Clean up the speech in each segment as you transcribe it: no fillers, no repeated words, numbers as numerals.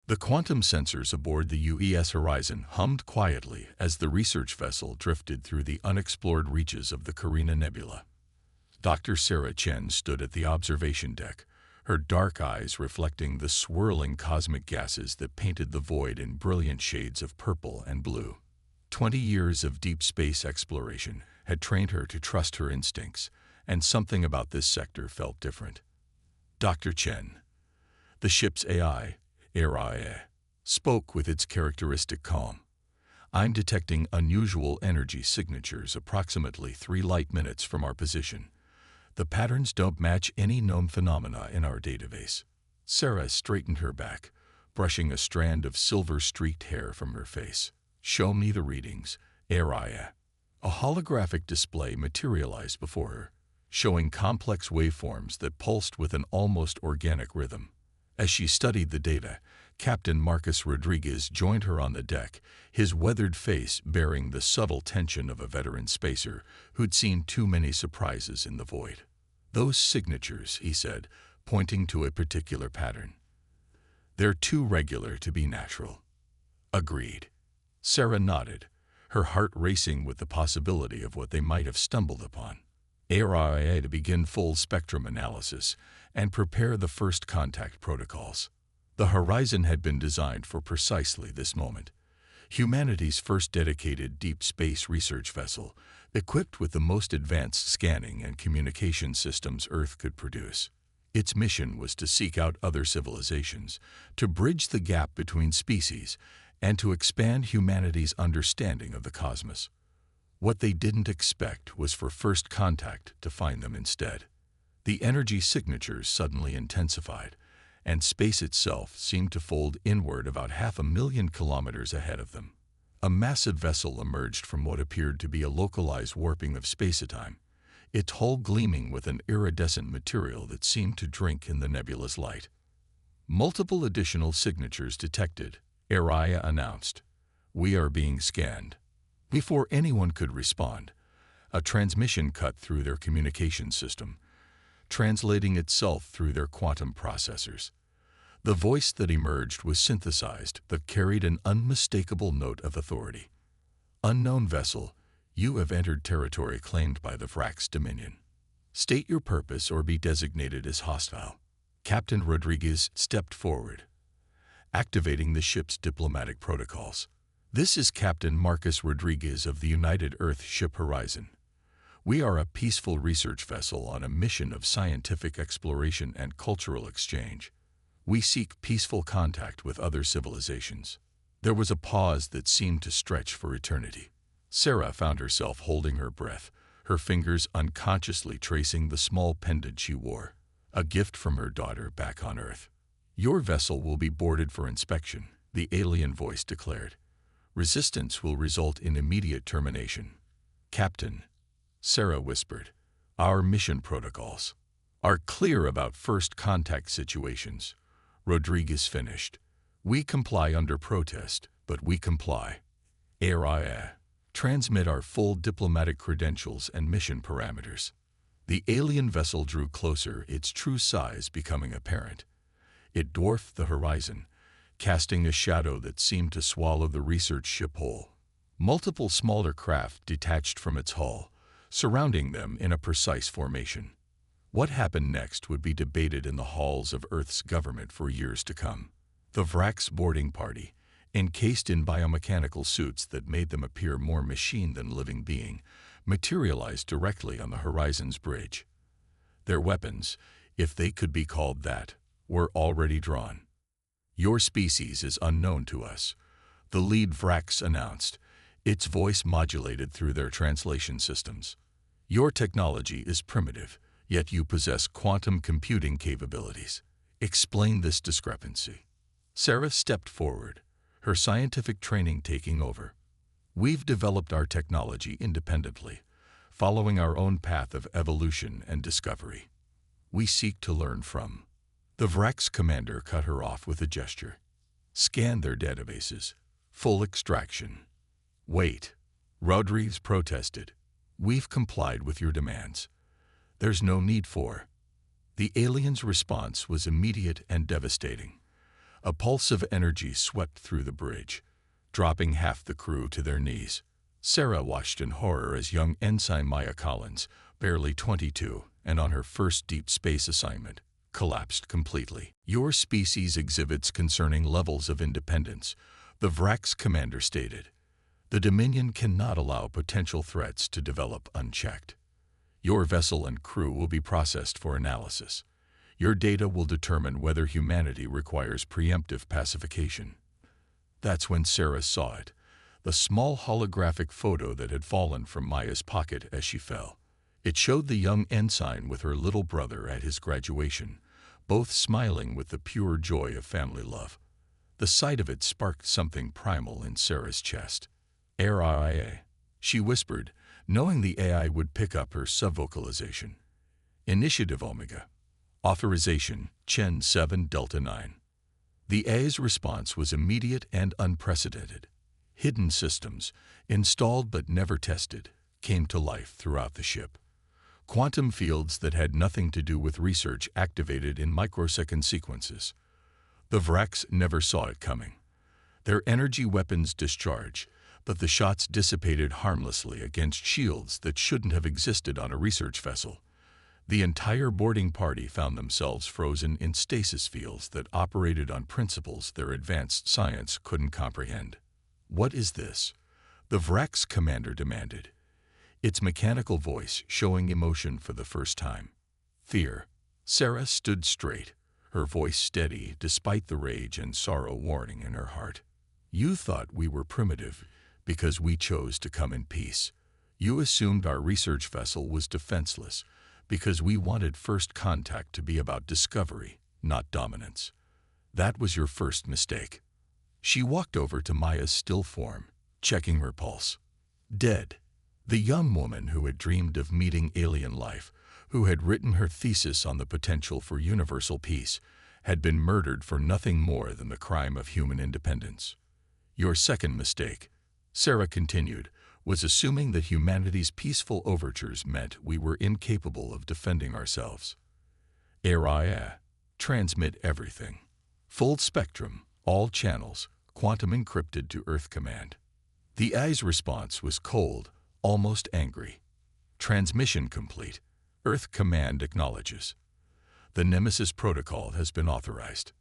The quantum sensors aboard the UES Horizon hummed quietly as the research vessel drifted through the unexplored reaches of the Carina Nebula. Dr. Sarah Chen stood at the observation deck, her dark eyes reflecting the swirling cosmic gases that painted the void in brilliant shades of purple and blue. 20 years of deep space exploration had trained her to trust her instincts, and something about this sector felt different. Dr. Chen, the ship's AI, spoke with its characteristic calm. I'm detecting unusual energy signatures approximately 3 light minutes from our position. The patterns don't match any known phenomena in our database. Sarah straightened her back, brushing a strand of silver-streaked hair from her face. Show me the readings, Araya. A holographic display materialized before her, showing complex waveforms that pulsed with an almost organic rhythm. As she studied the data, Captain Marcus Rodriguez joined her on the deck, his weathered face bearing the subtle tension of a veteran spacer who'd seen too many surprises in the void. Those signatures, he said, pointing to a particular pattern. They're too regular to be natural. Agreed. Sarah nodded, her heart racing with the possibility of what they might have stumbled upon. ARIA to begin full spectrum analysis and prepare the first contact protocols. The Horizon had been designed for precisely this moment. Humanity's first dedicated deep space research vessel, equipped with the most advanced scanning and communication systems Earth could produce. Its mission was to seek out other civilizations, to bridge the gap between species, and to expand humanity's understanding of the cosmos. What they didn't expect was for first contact to find them instead. The energy signatures suddenly intensified, and space itself seemed to fold inward about 500,000 kilometers ahead of them. A massive vessel emerged from what appeared to be a localized warping of spacetime, its hull gleaming with an iridescent material that seemed to drink in the nebula's light. Multiple additional signatures detected, Araya announced. We are being scanned. Before anyone could respond, a transmission cut through their communication system, translating itself through their quantum processors. The voice that emerged was synthesized but carried an unmistakable note of authority. Unknown vessel, you have entered territory claimed by the Vrax Dominion. State your purpose or be designated as hostile. Captain Rodriguez stepped forward, activating the ship's diplomatic protocols. This is Captain Marcus Rodriguez of the United Earth Ship Horizon. We are a peaceful research vessel on a mission of scientific exploration and cultural exchange. We seek peaceful contact with other civilizations. There was a pause that seemed to stretch for eternity. Sarah found herself holding her breath, her fingers unconsciously tracing the small pendant she wore, a gift from her daughter back on Earth. Your vessel will be boarded for inspection, the alien voice declared. Resistance will result in immediate termination. Captain, Sarah whispered, our mission protocols are clear about first contact situations. Rodriguez finished. We comply under protest, but we comply. ARIA. Transmit our full diplomatic credentials and mission parameters. The alien vessel drew closer, its true size becoming apparent. It dwarfed the Horizon, casting a shadow that seemed to swallow the research ship whole. Multiple smaller craft detached from its hull, surrounding them in a precise formation. What happened next would be debated in the halls of Earth's government for years to come. The Vrax boarding party, encased in biomechanical suits that made them appear more machine than living being, materialized directly on the Horizon's bridge. Their weapons, if they could be called that, were already drawn. Your species is unknown to us, the lead Vrax announced, its voice modulated through their translation systems. Your technology is primitive, yet you possess quantum computing capabilities. Explain this discrepancy. Sarah stepped forward, her scientific training taking over. We've developed our technology independently, following our own path of evolution and discovery. We seek to learn from. The Vrax commander cut her off with a gesture. Scan their databases. Full extraction. Wait. Rodriguez protested. We've complied with your demands. There's no need for. The alien's response was immediate and devastating. A pulse of energy swept through the bridge, dropping half the crew to their knees. Sarah watched in horror as young Ensign Maya Collins, barely 22, and on her first deep space assignment, collapsed completely. "Your species exhibits concerning levels of independence," the Vrax's commander stated. "The Dominion cannot allow potential threats to develop unchecked. Your vessel and crew will be processed for analysis. Your data will determine whether humanity requires preemptive pacification." That's when Sarah saw it, the small holographic photo that had fallen from Maya's pocket as she fell. It showed the young ensign with her little brother at his graduation, both smiling with the pure joy of family love. The sight of it sparked something primal in Sarah's chest. "RIA," she whispered, knowing the AI would pick up her subvocalization. "Initiative Omega. Authorization, Chen 7 Delta 9. The AI's response was immediate and unprecedented. Hidden systems, installed but never tested, came to life throughout the ship. Quantum fields that had nothing to do with research activated in microsecond sequences. The Vrax never saw it coming. Their energy weapons discharged, but the shots dissipated harmlessly against shields that shouldn't have existed on a research vessel. The entire boarding party found themselves frozen in stasis fields that operated on principles their advanced science couldn't comprehend. "What is this?" the Vrax commander demanded, its mechanical voice showing emotion for the first time. "Fear." Sarah stood straight, her voice steady despite the rage and sorrow warning in her heart. "You thought we were primitive because we chose to come in peace. You assumed our research vessel was defenseless because we wanted first contact to be about discovery, not dominance. That was your first mistake." She walked over to Maya's still form, checking her pulse. Dead. The young woman who had dreamed of meeting alien life, who had written her thesis on the potential for universal peace, had been murdered for nothing more than the crime of human independence. "Your second mistake," Sarah continued, "was assuming that humanity's peaceful overtures meant we were incapable of defending ourselves. RIA. Transmit everything. Full spectrum, all channels, quantum encrypted to Earth Command." The AI's response was cold, almost angry. "Transmission complete. Earth Command acknowledges. The Nemesis protocol has been authorized."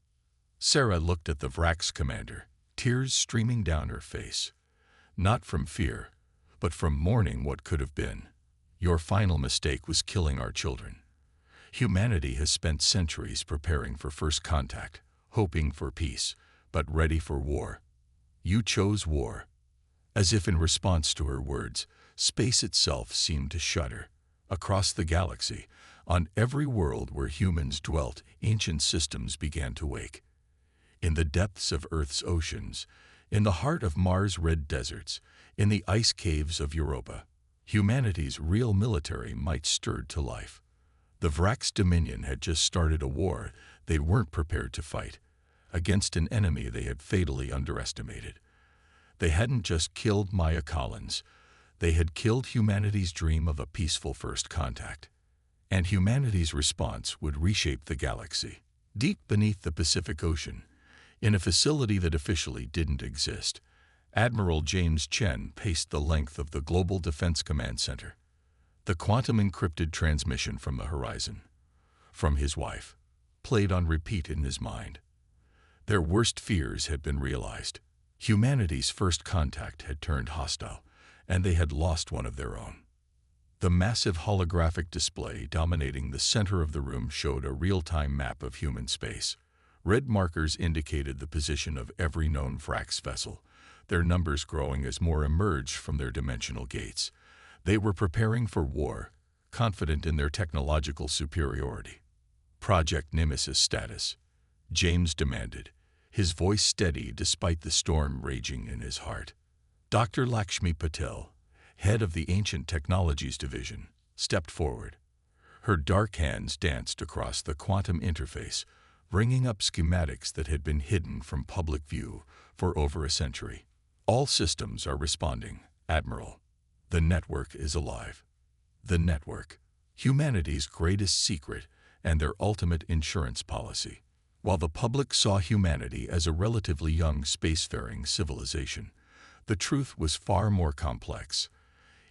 Sarah looked at the Vrax commander, tears streaming down her face. Not from fear, but from mourning what could have been. "Your final mistake was killing our children. Humanity has spent centuries preparing for first contact, hoping for peace, but ready for war. You chose war." As if in response to her words, space itself seemed to shudder. Across the galaxy, on every world where humans dwelt, ancient systems began to wake. In the depths of Earth's oceans, in the heart of Mars' red deserts, in the ice caves of Europa, humanity's real military might stirred to life. The Vrax Dominion had just started a war they weren't prepared to fight, against an enemy they had fatally underestimated. They hadn't just killed Maya Collins, they had killed humanity's dream of a peaceful first contact. And humanity's response would reshape the galaxy. Deep beneath the Pacific Ocean, in a facility that officially didn't exist, Admiral James Chen paced the length of the Global Defense Command Center. The quantum-encrypted transmission from the horizon, from his wife, played on repeat in his mind. Their worst fears had been realized. Humanity's first contact had turned hostile, and they had lost one of their own. The massive holographic display dominating the center of the room showed a real-time map of human space. Red markers indicated the position of every known Vrax vessel, their numbers growing as more emerged from their dimensional gates. They were preparing for war, confident in their technological superiority. "Project Nemesis status," James demanded, his voice steady despite the storm raging in his heart. Dr. Lakshmi Patel, head of the Ancient Technologies Division, stepped forward. Her dark hands danced across the quantum interface, bringing up schematics that had been hidden from public view for over a century. "All systems are responding, Admiral. The network is alive." The network, humanity's greatest secret and their ultimate insurance policy. While the public saw humanity as a relatively young spacefaring civilization, the truth was far more complex.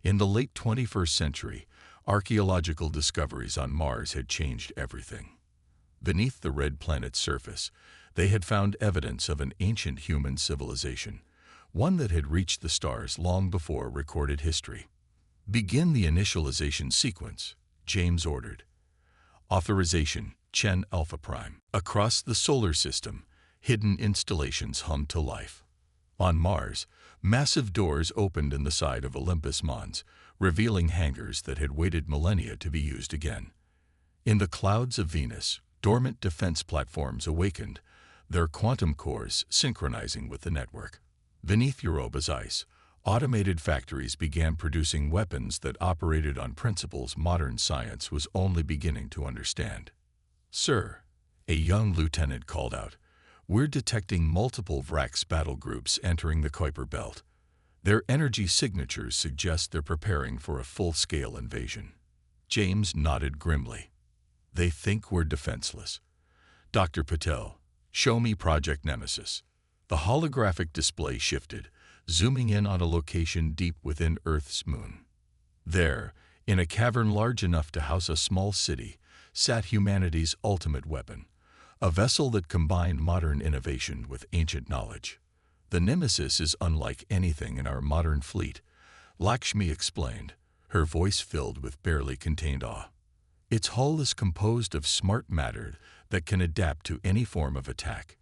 In the late 21st century, archaeological discoveries on Mars had changed everything. Beneath the red planet's surface, they had found evidence of an ancient human civilization, one that had reached the stars long before recorded history. "Begin the initialization sequence," James ordered. Authorization, Chen Alpha Prime. Across the solar system, hidden installations hummed to life. On Mars, massive doors opened in the side of Olympus Mons, revealing hangars that had waited millennia to be used again. In the clouds of Venus, dormant defense platforms awakened, their quantum cores synchronizing with the network. Beneath Europa's ice, automated factories began producing weapons that operated on principles modern science was only beginning to understand. "Sir," a young lieutenant called out, "we're detecting multiple Vrax battle groups entering the Kuiper Belt. Their energy signatures suggest they're preparing for a full-scale invasion." James nodded grimly. "They think we're defenseless. Dr. Patel, show me Project Nemesis." The holographic display shifted, zooming in on a location deep within Earth's moon. There, in a cavern large enough to house a small city, sat humanity's ultimate weapon, a vessel that combined modern innovation with ancient knowledge. "The Nemesis is unlike anything in our modern fleet," Lakshmi explained, her voice filled with barely contained awe. "Its hull is composed of smart matter that can adapt to any form of attack.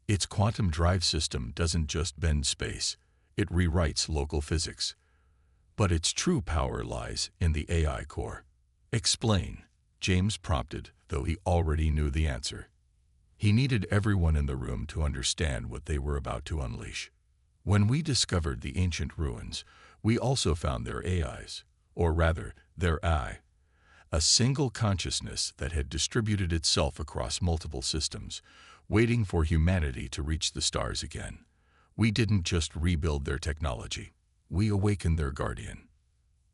Its quantum drive system doesn't just bend space, it rewrites local physics. But its true power lies in the AI core." "Explain," James prompted, though he already knew the answer. He needed everyone in the room to understand what they were about to unleash. "When we discovered the ancient ruins, we also found their AIs, or rather, their I, a single consciousness that had distributed itself across multiple systems, waiting for humanity to reach the stars again. We didn't just rebuild their technology, we awakened their guardian."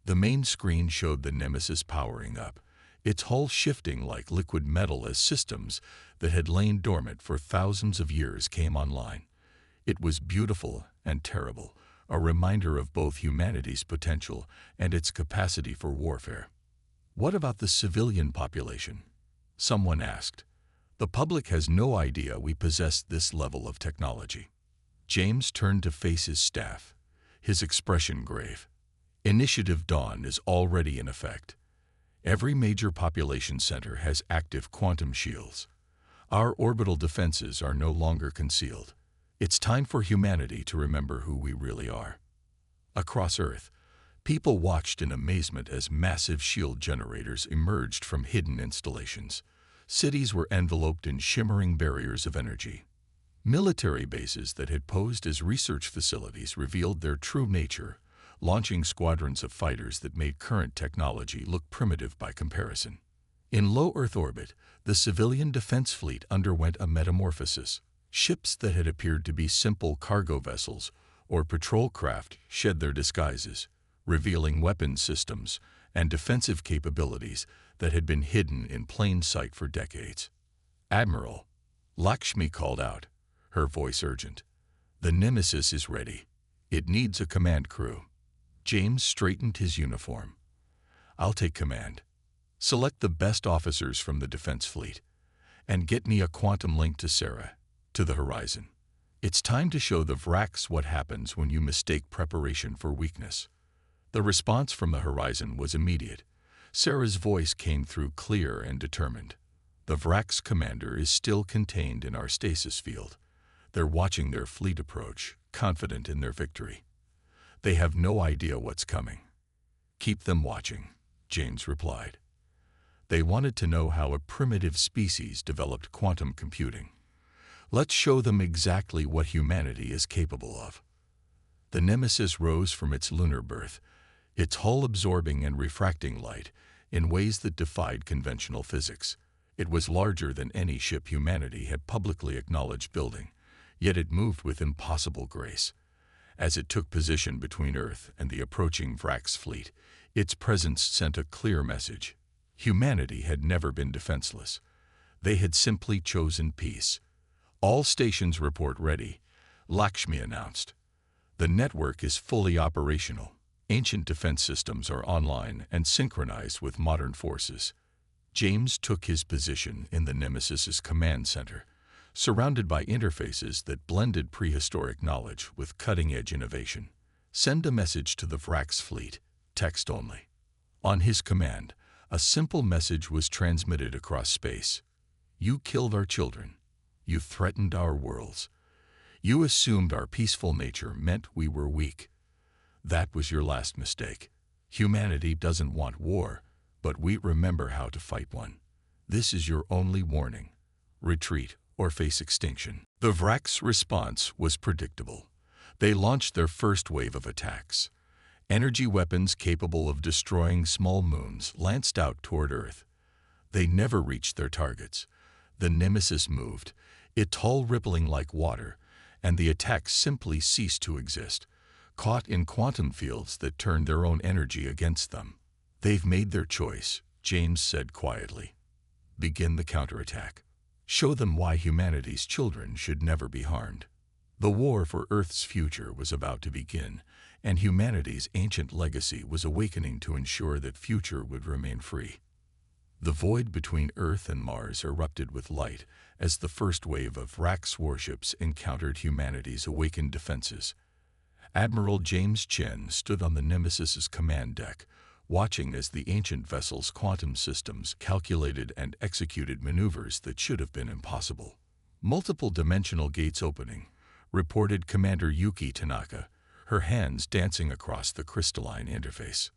The main screen showed the Nemesis powering up, its hull shifting like liquid metal as systems that had lain dormant for thousands of years came online. It was beautiful and terrible, a reminder of both humanity's potential and its capacity for warfare. "What about the civilian population?" someone asked. "The public has no idea we possess this level of technology." James turned to face his staff, his expression grave. "Initiative Dawn is already in effect. Every major population center has active quantum shields. Our orbital defenses are no longer concealed. It's time for humanity to remember who we really are." Across Earth, people watched in amazement as massive shield generators emerged from hidden installations. Cities were enveloped in shimmering barriers of energy. Military bases that had posed as research facilities revealed their true nature, launching squadrons of fighters that made current technology look primitive by comparison. In low Earth orbit, the civilian defense fleet underwent a metamorphosis. Ships that had appeared to be simple cargo vessels or patrol craft shed their disguises, revealing weapons systems and defensive capabilities that had been hidden in plain sight for decades. "Admiral," Lakshmi called out, her voice urgent, "the Nemesis is ready. It needs a command crew." James straightened his uniform. "I'll take command. Select the best officers from the defense fleet, and get me a quantum link to Sarah, to the horizon. It's time to show the Vrax what happens when you mistake preparation for weakness." The response from the horizon was immediate. Sarah's voice came through clear and determined. "The Vrax commander is still contained in our stasis field. They're watching their fleet approach, confident in their victory. They have no idea what's coming." "Keep them watching," James replied. They wanted to know how a primitive species developed quantum computing. Let's show them exactly what humanity is capable of. The Nemesis rose from its lunar berth, its hull absorbing and refracting light in ways that defied conventional physics. It was larger than any ship humanity had publicly acknowledged building, yet it moved with impossible grace. As it took position between Earth and the approaching Vrax fleet, its presence sent a clear message. Humanity had never been defenseless. They had simply chosen peace. "All stations report ready," Lakshmi announced. "The network is fully operational. Ancient defense systems are online and synchronized with modern forces." James took his position in the Nemesis's command center, surrounded by interfaces that blended prehistoric knowledge with cutting-edge innovation. "Send a message to the Vrax fleet, text only." On his command, a simple message was transmitted across space. "You killed our children. You threatened our worlds. You assumed our peaceful nature meant we were weak. That was your last mistake. Humanity doesn't want war, but we remember how to fight one. This is your only warning. Retreat or face extinction." The Vrax response was predictable. They launched their first wave of attacks. Energy weapons capable of destroying small moons lanced out toward Earth. They never reached their targets. The Nemesis moved, its hull rippling like water, and the attacks simply ceased to exist, caught in quantum fields that turned their own energy against them. "They've made their choice," James said quietly. "Begin the counterattack. Show them why humanity's children should never be harmed." The war for Earth's future was about to begin, and humanity's ancient legacy was awakening to ensure that future would remain free. The void between Earth and Mars erupted with light as the first wave of Vrax warships encountered humanity's awakened defenses. Admiral James Chen stood on the Nemesis's command deck, watching as the ancient vessel's quantum systems calculated and executed maneuvers that should have been impossible. "Multiple dimensional gates opening," reported Commander Yuki Tanaka, her hands dancing across the crystalline interface.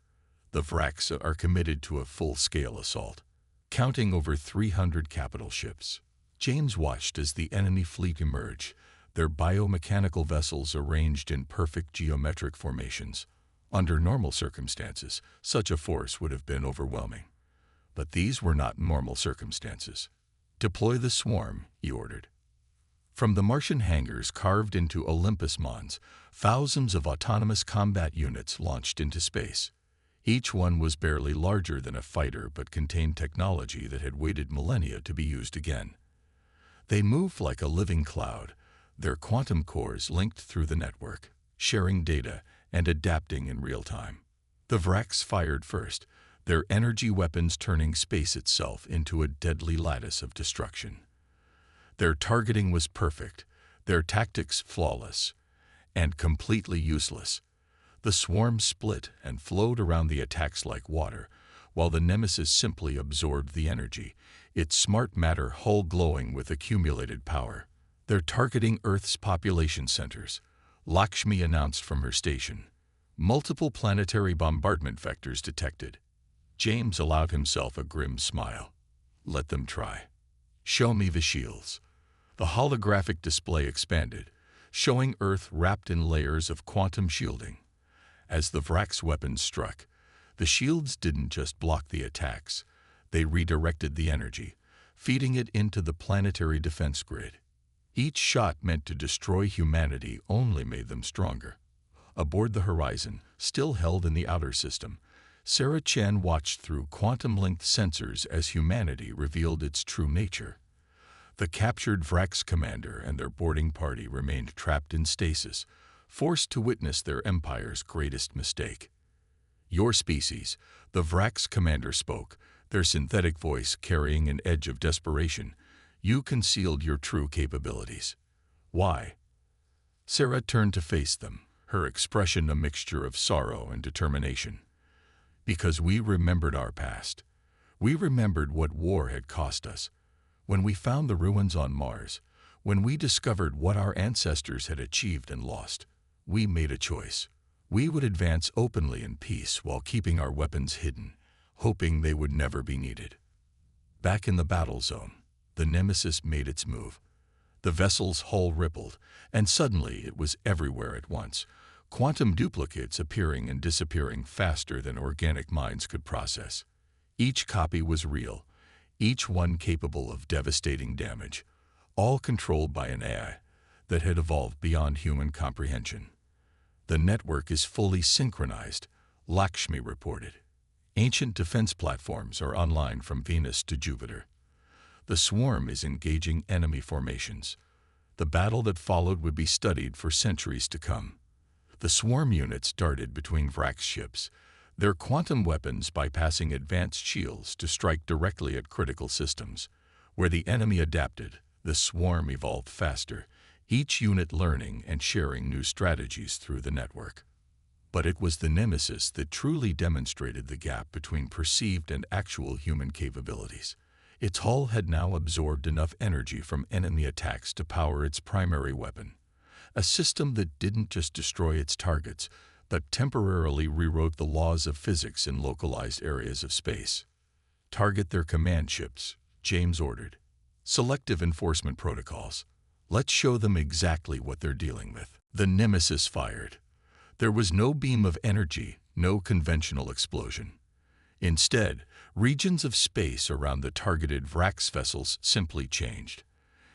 "The Vrax are committed to a full-scale assault, counting over 300 capital ships." James watched as the enemy fleet emerged, their biomechanical vessels arranged in perfect geometric formations. Under normal circumstances, such a force would have been overwhelming. But these were not normal circumstances. "Deploy the swarm," he ordered. From the Martian hangars carved into Olympus Mons, thousands of autonomous combat units launched into space. Each one was barely larger than a fighter but contained technology that had waited millennia to be used again. They moved like a living cloud, their quantum cores linked through the network, sharing data and adapting in real time. The Vrax fired first, their energy weapons turning space itself into a deadly lattice of destruction. Their targeting was perfect, their tactics flawless, and completely useless. The swarm split and flowed around the attacks like water, while the Nemesis simply absorbed the energy, its smart matter hull glowing with accumulated power. "They're targeting Earth's population centers," Lakshmi announced from her station. "Multiple planetary bombardment vectors detected." James allowed himself a grim smile. "Let them try. Show me the shields." The holographic display expanded, showing Earth wrapped in layers of quantum shielding. As the Vrax weapons struck, the shields didn't just block the attacks, they redirected the energy, feeding it into the planetary defense grid. Each shot meant to destroy humanity only made them stronger. Aboard the Horizon, still held in the outer system, Sarah Chen watched through quantum-linked sensors as humanity revealed its true nature. The captured Vrax commander and their boarding party remained trapped in stasis, forced to witness their empire's greatest mistake. "Your species," the Vrax commander spoke, their synthetic voice carrying an edge of desperation. "You concealed your true capabilities. Why?" Sarah turned to face them, her expression a mixture of sorrow and determination. "Because we remembered our past. We remembered what war had cost us. When we found the ruins on Mars, when we discovered what our ancestors had achieved and lost, we made a choice. We would advance openly in peace while keeping our weapons hidden, hoping they would never be needed." Back in the battle zone, the Nemesis made its move. The vessel's hull rippled, and suddenly it was everywhere at once, quantum duplicates appearing and disappearing faster than organic minds could process. Each copy was real, each one capable of devastating damage, all controlled by an AI that had evolved beyond human comprehension. "The network is fully synchronized," Lakshmi reported. "Ancient defense platforms are online from Venus to Jupiter." The swarm is engaging enemy formations. The battle that followed would be studied for centuries to come. The swarm units darted between Vrax ships, their quantum weapons bypassing advanced shields to strike directly at critical systems. Where the enemy adapted, the swarm evolved faster, each unit learning and sharing new strategies through the network. But it was the Nemesis that truly demonstrated the gap between perceived and actual human capabilities. Its hull had now absorbed enough energy from enemy attacks to power its primary weapon, a system that didn't just destroy its targets, but temporarily rewrote the laws of physics in localized areas of space. Target their command ships, James ordered. Selective enforcement protocols. Let's show them exactly what they're dealing with. The Nemesis fired. There was no beam of energy, no conventional explosion. Instead, regions of space around the targeted Vrax vessels simply changed.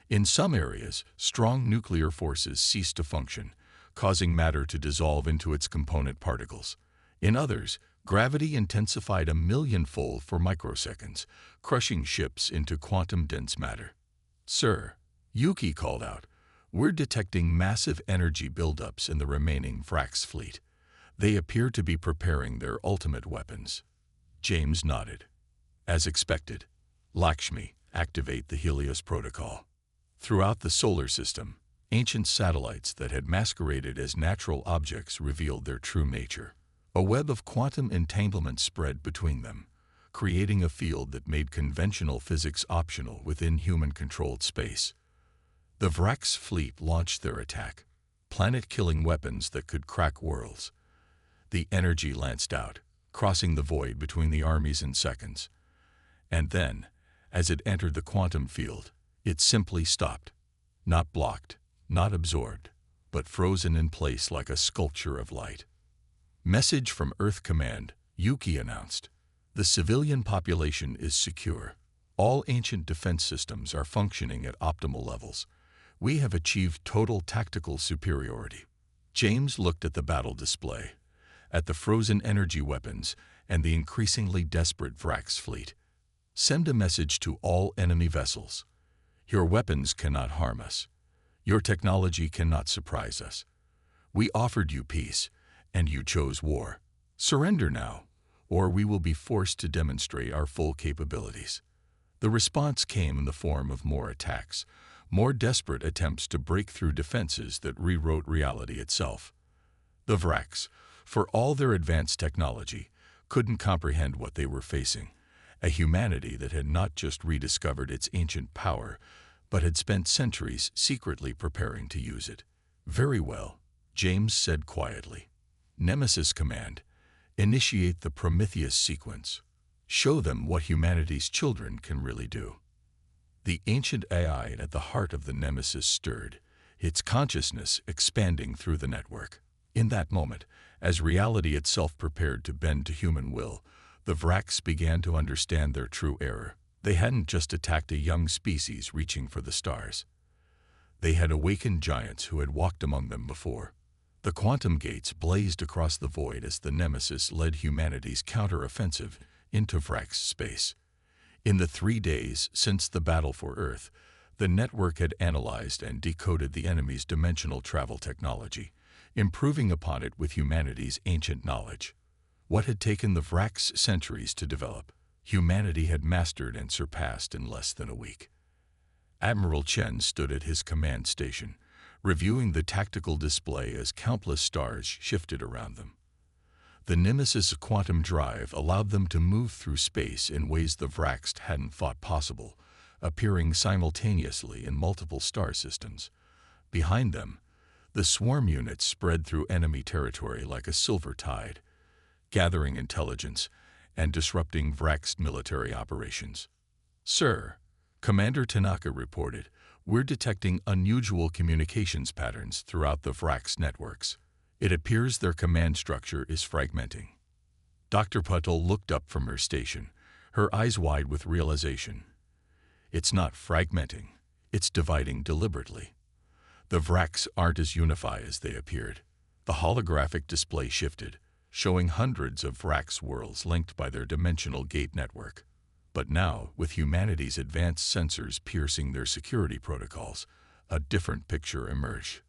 In some areas, strong nuclear forces ceased to function, causing matter to dissolve into its component particles. In others, gravity intensified 1,000,000-fold for microseconds, crushing ships into quantum-dense matter. "Sir," Yuki called out, "we're detecting massive energy buildups in the remaining Vrax fleet. They appear to be preparing their ultimate weapons." James nodded. As expected, Lakshmi, activate the Helios protocol. Throughout the solar system, ancient satellites that had masqueraded as natural objects revealed their true nature. A web of quantum entanglement spread between them, creating a field that made conventional physics optional within human-controlled space. The Vrax fleet launched their attack, planet-killing weapons that could crack worlds. The energy lanced out, crossing the void between the armies in seconds. And then, as it entered the quantum field, it simply stopped. Not blocked, not absorbed, but frozen in place like a sculpture of light. "Message from Earth Command," Yuki announced. "The civilian population is secure. All ancient defense systems are functioning at optimal levels. We have achieved total tactical superiority." James looked at the battle display, at the frozen energy weapons and the increasingly desperate Vrax fleet. "Send a message to all enemy vessels. Your weapons cannot harm us. Your technology cannot surprise us. We offered you peace, and you chose war. Surrender now, or we will be forced to demonstrate our full capabilities." The response came in the form of more attacks, more desperate attempts to break through defenses that rewrote reality itself. The Vrax, for all their advanced technology, couldn't comprehend what they were facing, a humanity that had not just rediscovered its ancient power, but had spent centuries secretly preparing to use it. "Very well," James said quietly. "Nemesis Command, initiate the Prometheus sequence. Show them what humanity's children can really do." The ancient AI at the heart of the Nemesis stirred, its consciousness expanding through the network. In that moment, as reality itself prepared to bend to human will, the Vrax began to understand their true error. They hadn't just attacked a young species reaching for the stars. They had awakened giants who had walked among them before. The quantum gates blazed across the void as the Nemesis led humanity's counter-offensive into Vrax space. In the 3 days since the battle for Earth, the network had analyzed and decoded the enemy's dimensional travel technology, improving upon it with humanity's ancient knowledge. What had taken the Vrax centuries to develop, humanity had mastered and surpassed in less than a week. Admiral Chen stood at his command station, reviewing the tactical display as countless stars shifted around them. The Nemesis' quantum drive allowed them to move through space in ways the Vrax hadn't thought possible, appearing simultaneously in multiple star systems. Behind them, the swarm units spread through enemy territory like a silver tide, gathering intelligence and disrupting Vrax military operations. "Sir," Commander Tanaka reported, "we're detecting unusual communications patterns throughout the Vrax networks. It appears their command structure is fragmenting." Dr. Patel looked up from her station, her eyes wide with realization. "It's not fragmenting, it's dividing deliberately. The Vrax aren't as unified as they appeared." The holographic display shifted, showing hundreds of Vrax worlds linked by their dimensional gate network. But now, with humanity's advanced sensors piercing their security protocols, a different picture emerged.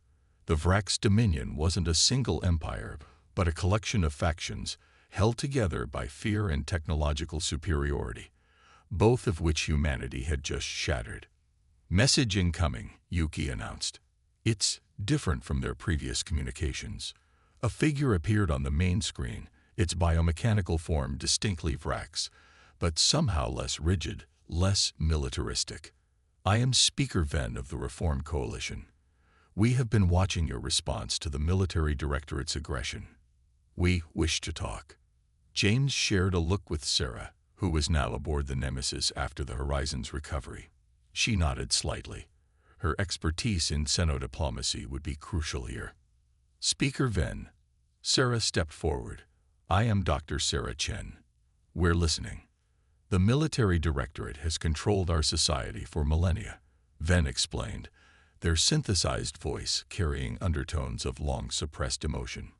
The Vrax Dominion wasn't a single empire, but a collection of factions held together by fear and technological superiority, both of which humanity had just shattered. "Message incoming," Yuki announced. "It's different from their previous communications." A figure appeared on the main screen, its biomechanical form distinctly Vrax, but somehow less rigid, less militaristic. "I am Speaker Ven of the Reform Coalition. We have been watching your response to the military directorate's aggression. We wish to talk." James shared a look with Sarah, who was now aboard the Nemesis after the Horizon's recovery. She nodded slightly. Her expertise in xenodiplomacy would be crucial here. "Speaker Ven." Sarah stepped forward. "I am Dr. Sarah Chen. We're listening. The military directorate has controlled our society for millennia," Ven explained, their synthesized voice carrying undertones of long-suppressed emotion.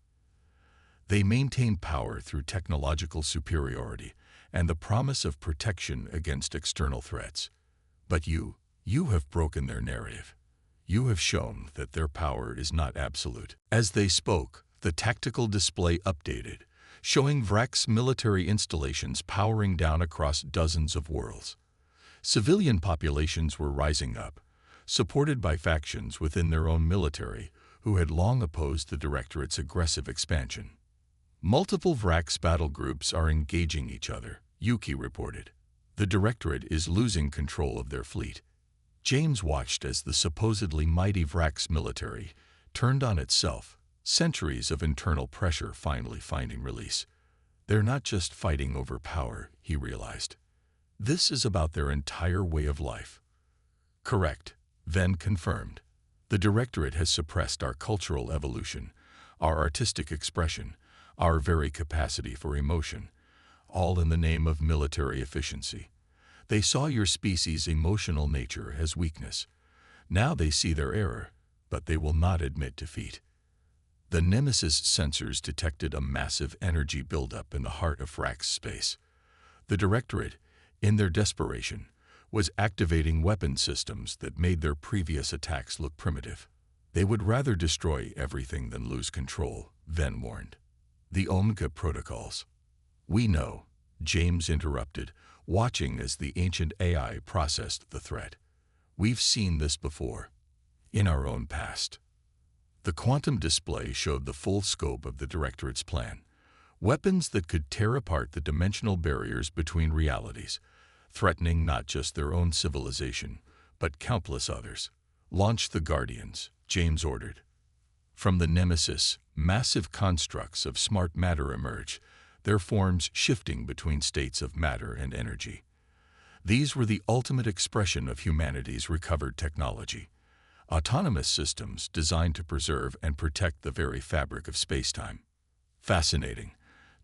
"They maintain power through technological superiority and the promise of protection against external threats. But you have broken their narrative. You have shown that their power is not absolute." As they spoke, the tactical display updated, showing Vrax military installations powering down across dozens of worlds. Civilian populations were rising up, supported by factions within their own military who had long opposed the Directorate's aggressive expansion. "Multiple Vrax battle groups are engaging each other," Yuki reported. "The Directorate is losing control of their fleet." James watched as the supposedly mighty Vrax military turned on itself, centuries of internal pressure finally finding release. "They're not just fighting over power," he realized. "This is about their entire way of life." "Correct," Ven confirmed. "The Directorate has suppressed our cultural evolution, our artistic expression, our very capacity for emotion, all in the name of military efficiency. They saw your species' emotional nature as weakness. Now they see their error, but they will not admit defeat." The Nemesis sensors detected a massive energy buildup in the heart of Vrax space. The Directorate, in their desperation, was activating weapon systems that made their previous attacks look primitive. "They would rather destroy everything than lose control," Ven warned. "The Omega protocols." "We know," James interrupted, watching as the ancient AI processed the threat. "We've seen this before, in our own past." The quantum display showed the full scope of the Directorate's plan. Weapons that could tear apart the dimensional barriers between realities, threatening not just their own civilization, but countless others. "Launch the Guardians," James ordered. From the Nemesis, massive constructs of smart matter emerged, their forms shifting between states of matter and energy. These were the ultimate expression of humanity's recovered technology. Autonomous systems designed to preserve and protect the very fabric of spacetime. "Fascinating,"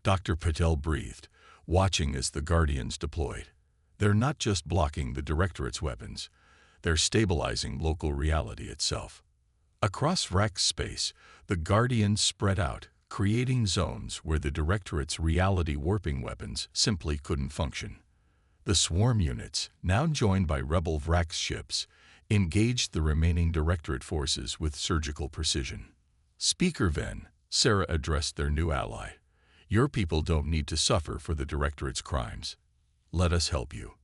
Dr. Patel breathed, watching as the Guardians deployed. "They're not just blocking the Directorate's weapons, they're stabilizing local reality itself." Across Vrax space, the Guardians spread out, creating zones where the Directorate's reality-warping weapons simply couldn't function. The swarm units, now joined by rebel Vrax ships, engaged the remaining Directorate forces with surgical precision. "Speaker Ven," Sarah addressed their new ally, "your people don't need to suffer for the Directorate's crimes. Let us help you."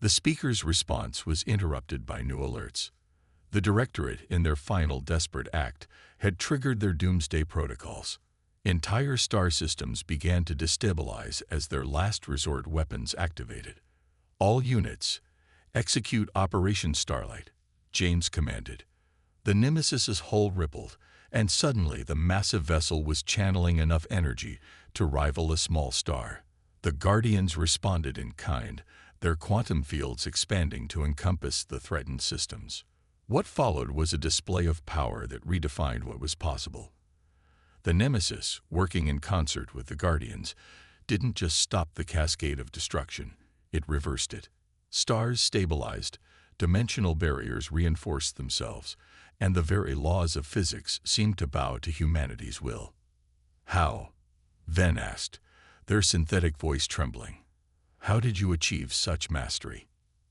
The speaker's response was interrupted by new alerts. The Directorate, in their final desperate act, had triggered their doomsday protocols. Entire star systems began to destabilize as their last resort weapons activated. "All units, execute Operation Starlight," James commanded. The Nemesis's hull rippled, and suddenly the massive vessel was channeling enough energy to rival a small star. The Guardians responded in kind, their quantum fields expanding to encompass the threatened systems. What followed was a display of power that redefined what was possible. The Nemesis, working in concert with the Guardians, didn't just stop the cascade of destruction, it reversed it. Stars stabilized, dimensional barriers reinforced themselves, and the very laws of physics seemed to bow to humanity's will. "How?" Ven asked, their synthetic voice trembling. How did you achieve such mastery?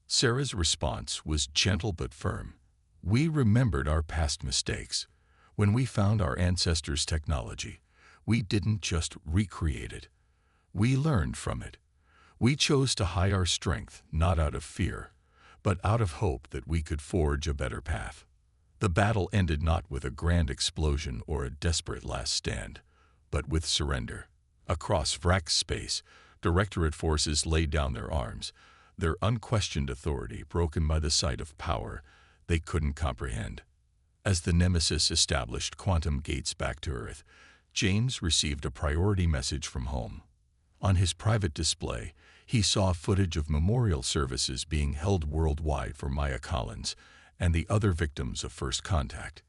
Sarah's response was gentle but firm. We remembered our past mistakes. When we found our ancestors' technology, we didn't just recreate it. We learned from it. We chose to hide our strength not out of fear, but out of hope that we could forge a better path. The battle ended not with a grand explosion or a desperate last stand, but with surrender. Across Vrax space, Directorate forces laid down their arms, their unquestioned authority broken by the sight of power they couldn't comprehend. As the Nemesis established quantum gates back to Earth, James received a priority message from home. On his private display, he saw footage of memorial services being held worldwide for Maya Collins and the other victims of First Contact.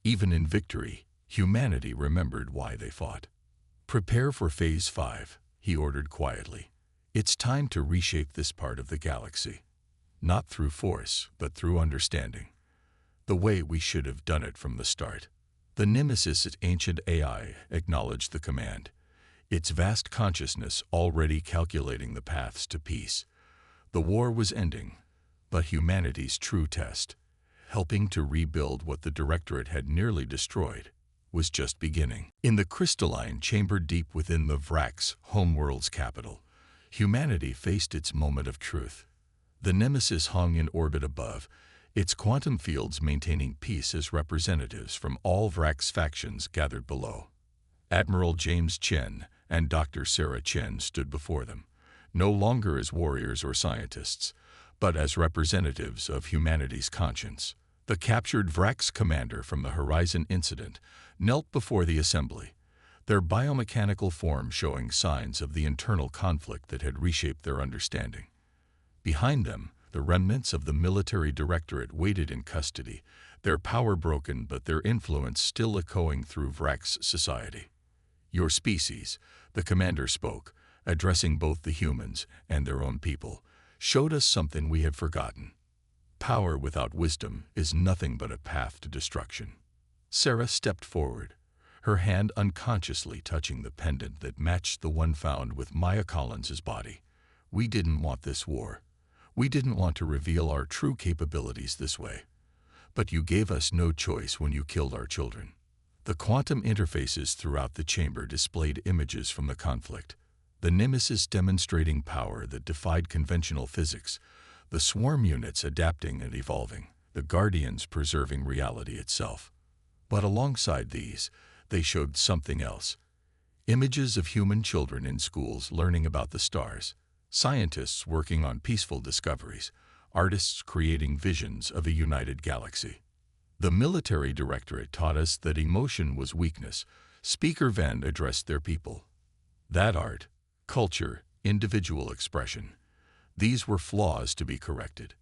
Even in victory, humanity remembered why they fought. Prepare for Phase 5, he ordered quietly. It's time to reshape this part of the galaxy. Not through force, but through understanding. The way we should have done it from the start. The Nemesis' ancient AI acknowledged the command, its vast consciousness already calculating the paths to peace. The war was ending, but humanity's true test, helping to rebuild what the Directorate had nearly destroyed, was just beginning. In the crystalline chamber deep within the Vrax homeworld's capital, humanity faced its moment of truth. The Nemesis hung in orbit above, its quantum fields maintaining peace as representatives from all Vrax factions gathered below. Admiral James Chen and Dr. Sarah Chen stood before them, no longer as warriors or scientists, but as representatives of humanity's conscience. The captured Vrax commander from the Horizon incident knelt before the assembly, their biomechanical form showing signs of the internal conflict that had reshaped their understanding. Behind them, the remnants of the military directorate waited in custody, their power broken but their influence still echoing through Vrax society. Your species, the commander spoke, addressing both the humans and their own people, showed us something we had forgotten. Power without wisdom is nothing but a path to destruction. Sarah stepped forward, her hand unconsciously touching the pendant that matched the one found with Maya Collins's body. We didn't want this war. We didn't want to reveal our true capabilities this way. But you gave us no choice when you killed our children. The quantum interfaces throughout the chamber displayed images from the conflict, the Nemesis demonstrating power that defied conventional physics, the swarm units adapting and evolving, the Guardians preserving reality itself. But alongside these, they showed something else. Images of human children in schools learning about the stars, scientists working on peaceful discoveries, artists creating visions of a united galaxy. The military directorate taught us that emotion was weakness. Speaker Van addressed their people. That art, culture, individual expression, these were flaws to be corrected.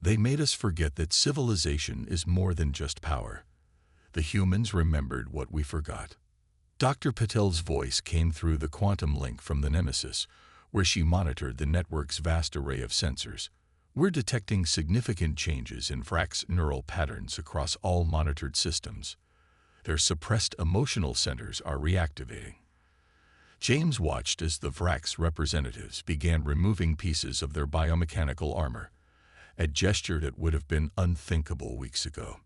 They made us forget that civilization is more than just power. The humans remembered what we forgot. Dr. Patel's voice came through the quantum link from the Nemesis, where she monitored the network's vast array of sensors. We're detecting significant changes in Vrax neural patterns across all monitored systems. Their suppressed emotional centers are reactivating. James watched as the Vrax representatives began removing pieces of their biomechanical armor, a gesture that would have been unthinkable weeks ago.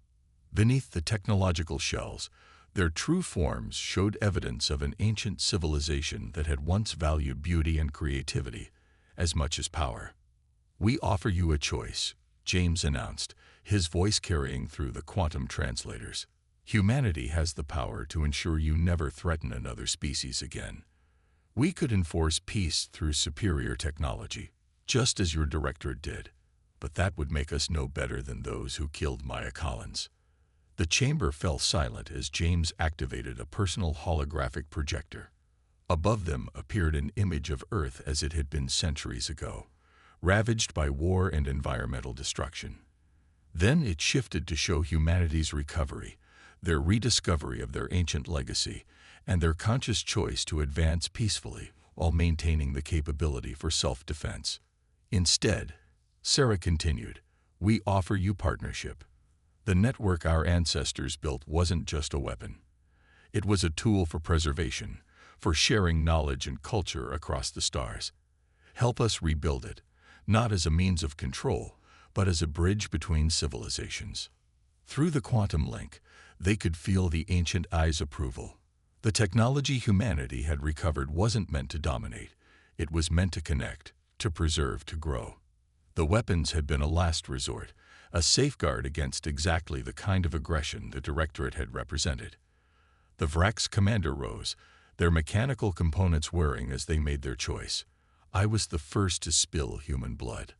Beneath the technological shells, their true forms showed evidence of an ancient civilization that had once valued beauty and creativity as much as power. We offer you a choice, James announced, his voice carrying through the quantum translators. Humanity has the power to ensure you never threaten another species again. We could enforce peace through superior technology, just as your directorate did, but that would make us no better than those who killed Maya Collins. The chamber fell silent as James activated a personal holographic projector. Above them appeared an image of Earth as it had been centuries ago, ravaged by war and environmental destruction. Then it shifted to show humanity's recovery, their rediscovery of their ancient legacy, and their conscious choice to advance peacefully while maintaining the capability for self-defense. Instead, Sarah continued, we offer you partnership. The network our ancestors built wasn't just a weapon. It was a tool for preservation, for sharing knowledge and culture across the stars. Help us rebuild it, not as a means of control, but as a bridge between civilizations. Through the quantum link, they could feel the ancient eye's approval. The technology humanity had recovered wasn't meant to dominate. It was meant to connect, to preserve, to grow. The weapons had been a last resort, a safeguard against exactly the kind of aggression the Directorate had represented. The Vrak's commander rose, their mechanical components whirring as they made their choice. I was the first to spill human blood.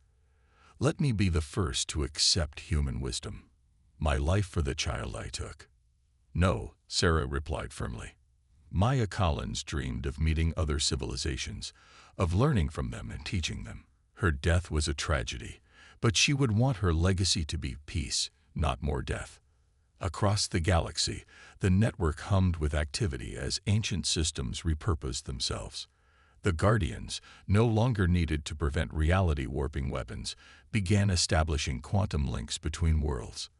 Let me be the first to accept human wisdom. My life for the child I took. No, Sarah replied firmly. Maya Collins dreamed of meeting other civilizations, of learning from them and teaching them. Her death was a tragedy, but she would want her legacy to be peace, not more death. Across the galaxy, the network hummed with activity as ancient systems repurposed themselves. The Guardians, no longer needed to prevent reality-warping weapons, began establishing quantum links between worlds.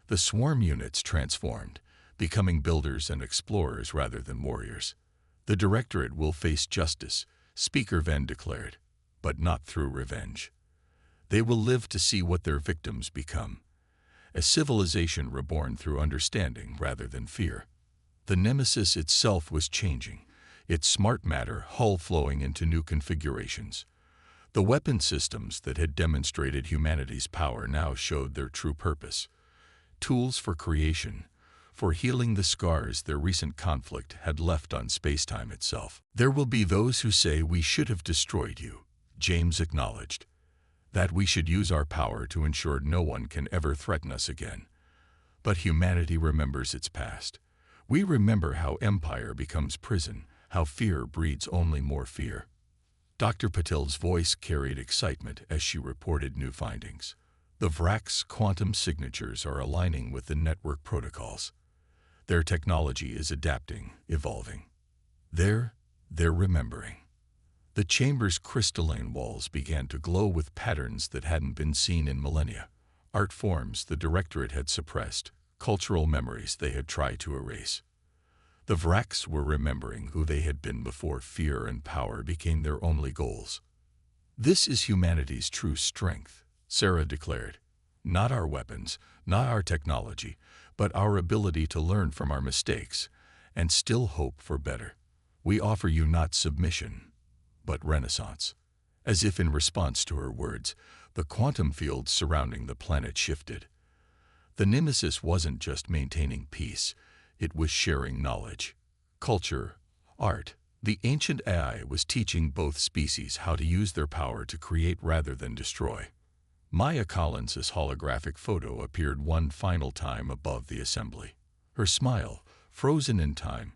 The swarm units transformed, becoming builders and explorers rather than warriors. The Directorate will face justice, Speaker Venn declared, but not through revenge. They will live to see what their victims become. A civilization reborn through understanding rather than fear. The Nemesis itself was changing, its smart matter hull flowing into new configurations. The weapon systems that had demonstrated humanity's power now showed their true purpose. Tools for creation, for healing the scars their recent conflict had left on space-time itself. There will be those who say we should have destroyed you, James acknowledged. That we should use our power to ensure no one can ever threaten us again. But humanity remembers its past. We remember how empire becomes prison, how fear breeds only more fear. Dr. Patel's voice carried excitement as she reported new findings. The Vrak's quantum signatures are aligning with the network protocols. Their technology is adapting, evolving. They're remembering. The chamber's crystalline walls began to glow with patterns that hadn't been seen in millennia. Art forms the Directorate had suppressed, cultural memories they had tried to erase. The Vraks were remembering who they had been before fear and power became their only goals. This is humanity's true strength, Sarah declared. Not our weapons, not our technology, but our ability to learn from our mistakes and still hope for better. We offer you not submission, but renaissance. As if in response to her words, the quantum field surrounding the planet shifted. The Nemesis wasn't just maintaining peace, it was sharing knowledge, culture, art. The ancient AI was teaching both species how to use their power to create rather than destroy. Maya Collins's holographic photo appeared one final time above the assembly. Her smile, frozen in time,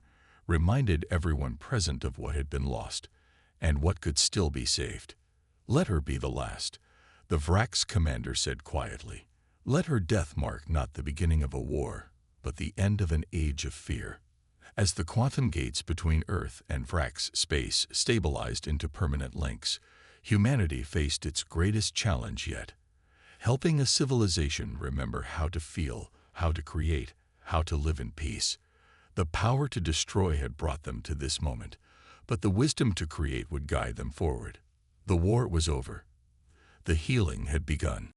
reminded everyone present of what had been lost and what could still be saved. Let her be the last, the Vrak's commander said quietly. Let her death mark not the beginning of a war, but the end of an age of fear. As the quantum gates between Earth and Vrak's space stabilized into permanent links, humanity faced its greatest challenge yet. Helping a civilization remember how to feel, how to create, how to live in peace. The power to destroy had brought them to this moment, but the wisdom to create would guide them forward. The war was over. The healing had begun.